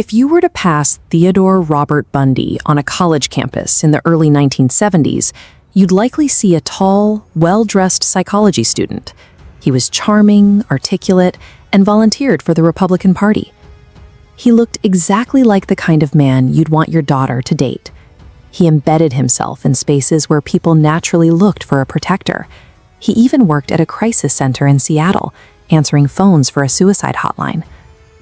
If you were to pass Theodore Robert Bundy on a college campus in the early 1970s, you'd likely see a tall, well-dressed psychology student. He was charming, articulate, and volunteered for the Republican Party. He looked exactly like the kind of man you'd want your daughter to date. He embedded himself in spaces where people naturally looked for a protector. He even worked at a crisis center in Seattle, answering phones for a suicide hotline.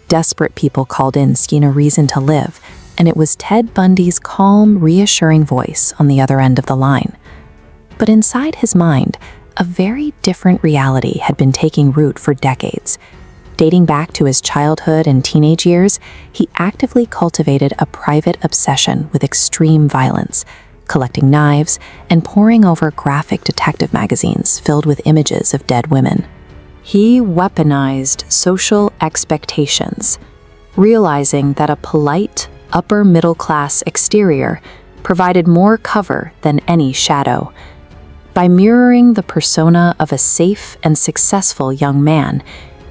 Desperate people called in seeking a reason to live, and it was Ted Bundy's calm, reassuring voice on the other end of the line. But inside his mind, a very different reality had been taking root for decades. Dating back to his childhood and teenage years, he actively cultivated a private obsession with extreme violence, collecting knives and poring over graphic detective magazines filled with images of dead women. He weaponized social expectations, realizing that a polite, upper-middle-class exterior provided more cover than any shadow. By mirroring the persona of a safe and successful young man,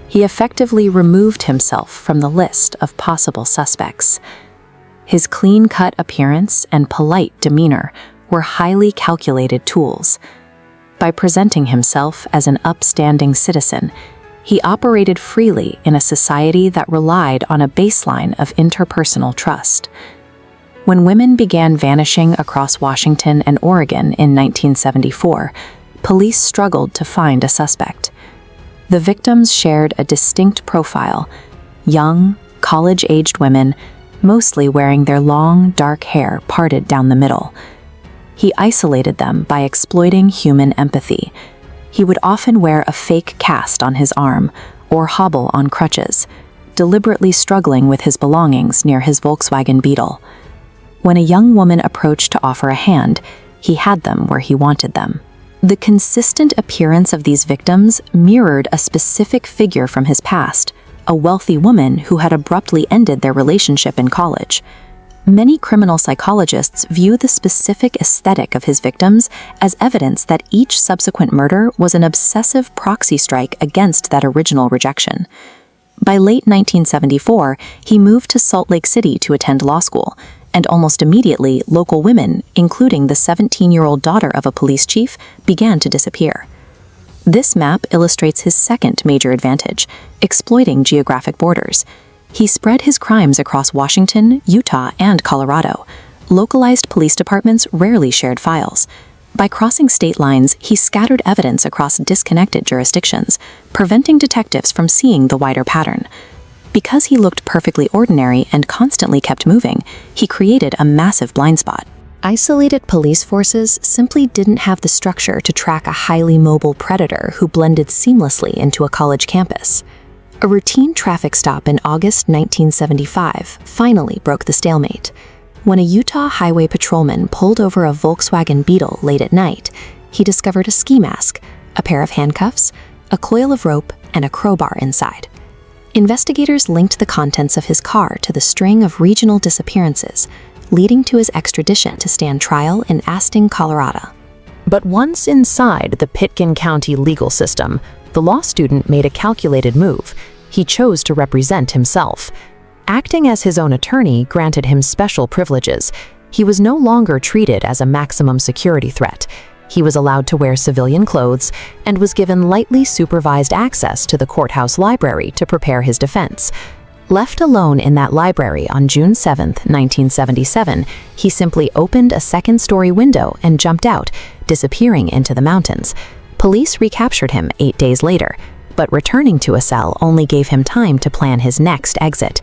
he effectively removed himself from the list of possible suspects. His clean-cut appearance and polite demeanor were highly calculated tools. By presenting himself as an upstanding citizen, he operated freely in a society that relied on a baseline of interpersonal trust. When women began vanishing across Washington and Oregon in 1974, police struggled to find a suspect. The victims shared a distinct profile: young, college-aged women, mostly wearing their long, dark hair parted down the middle. He isolated them by exploiting human empathy. He would often wear a fake cast on his arm or hobble on crutches, deliberately struggling with his belongings near his Volkswagen Beetle. When a young woman approached to offer a hand, he had them where he wanted them. The consistent appearance of these victims mirrored a specific figure from his past, a wealthy woman who had abruptly ended their relationship in college. Many criminal psychologists view the specific aesthetic of his victims as evidence that each subsequent murder was an obsessive proxy strike against that original rejection. By late 1974, he moved to Salt Lake City to attend law school, and almost immediately, local women, including the 17-year-old daughter of a police chief, began to disappear. This map illustrates his second major advantage: exploiting geographic borders. He spread his crimes across Washington, Utah, and Colorado. Localized police departments rarely shared files. By crossing state lines, he scattered evidence across disconnected jurisdictions, preventing detectives from seeing the wider pattern. Because he looked perfectly ordinary and constantly kept moving, he created a massive blind spot. Isolated police forces simply didn't have the structure to track a highly mobile predator who blended seamlessly into a college campus. A routine traffic stop in August 1975 finally broke the stalemate. When a Utah highway patrolman pulled over a Volkswagen Beetle late at night, he discovered a ski mask, a pair of handcuffs, a coil of rope, and a crowbar inside. Investigators linked the contents of his car to the string of regional disappearances, leading to his extradition to stand trial in Aston, Colorado. But once inside the Pitkin County legal system, the law student made a calculated move. He chose to represent himself. Acting as his own attorney granted him special privileges. He was no longer treated as a maximum security threat. He was allowed to wear civilian clothes and was given lightly supervised access to the courthouse library to prepare his defense. Left alone in that library on June 7, 1977, he simply opened a second-story window and jumped out, disappearing into the mountains. Police recaptured him 8 days later, but returning to a cell only gave him time to plan his next exit.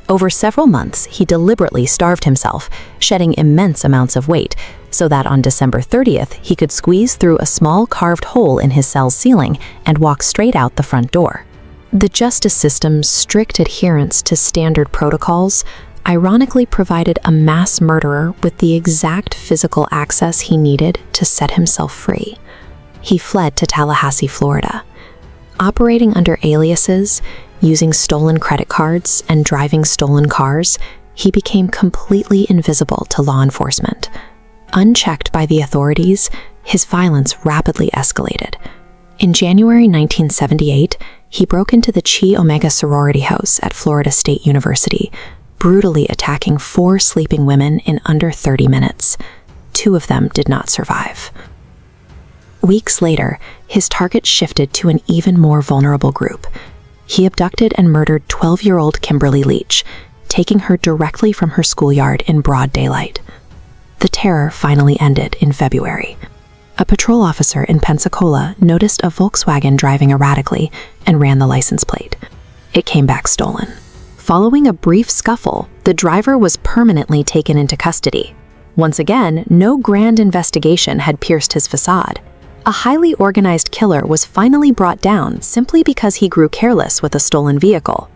Over several months, he deliberately starved himself, shedding immense amounts of weight, so that on December 30th, he could squeeze through a small carved hole in his cell's ceiling and walk straight out the front door. The justice system's strict adherence to standard protocols ironically provided a mass murderer with the exact physical access he needed to set himself free. He fled to Tallahassee, Florida. Operating under aliases, using stolen credit cards, and driving stolen cars, he became completely invisible to law enforcement. Unchecked by the authorities, his violence rapidly escalated. In January 1978, he broke into the Chi Omega sorority house at Florida State University, brutally attacking 4 sleeping women in under 30 minutes. 2 of them did not survive. Weeks later, his target shifted to an even more vulnerable group. He abducted and murdered 12-year-old Kimberly Leach, taking her directly from her schoolyard in broad daylight. The terror finally ended in February. A patrol officer in Pensacola noticed a Volkswagen driving erratically and ran the license plate. It came back stolen. Following a brief scuffle, the driver was permanently taken into custody. Once again, no grand investigation had pierced his facade. A highly organized killer was finally brought down simply because he grew careless with a stolen vehicle.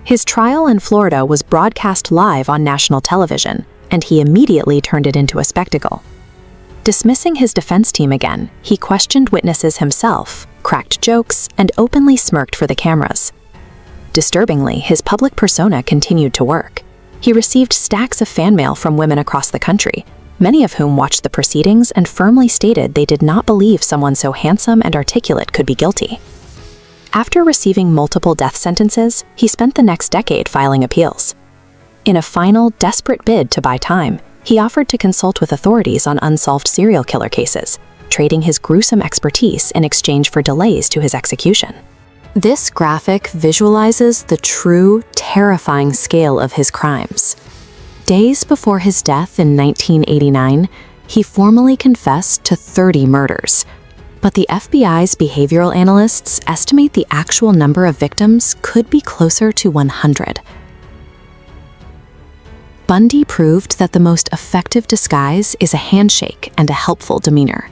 His trial in Florida was broadcast live on national television, and he immediately turned it into a spectacle. Dismissing his defense team again, he questioned witnesses himself, cracked jokes, and openly smirked for the cameras. Disturbingly, his public persona continued to work. He received stacks of fan mail from women across the country, many of whom watched the proceedings and firmly stated they did not believe someone so handsome and articulate could be guilty. After receiving multiple death sentences, he spent the next decade filing appeals. In a final, desperate bid to buy time, he offered to consult with authorities on unsolved serial killer cases, trading his gruesome expertise in exchange for delays to his execution. This graphic visualizes the true, terrifying scale of his crimes. Days before his death in 1989, he formally confessed to 30 murders. But the FBI's behavioral analysts estimate the actual number of victims could be closer to 100. Bundy proved that the most effective disguise is a handshake and a helpful demeanor.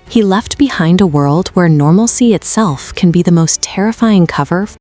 He left behind a world where normalcy itself can be the most terrifying cover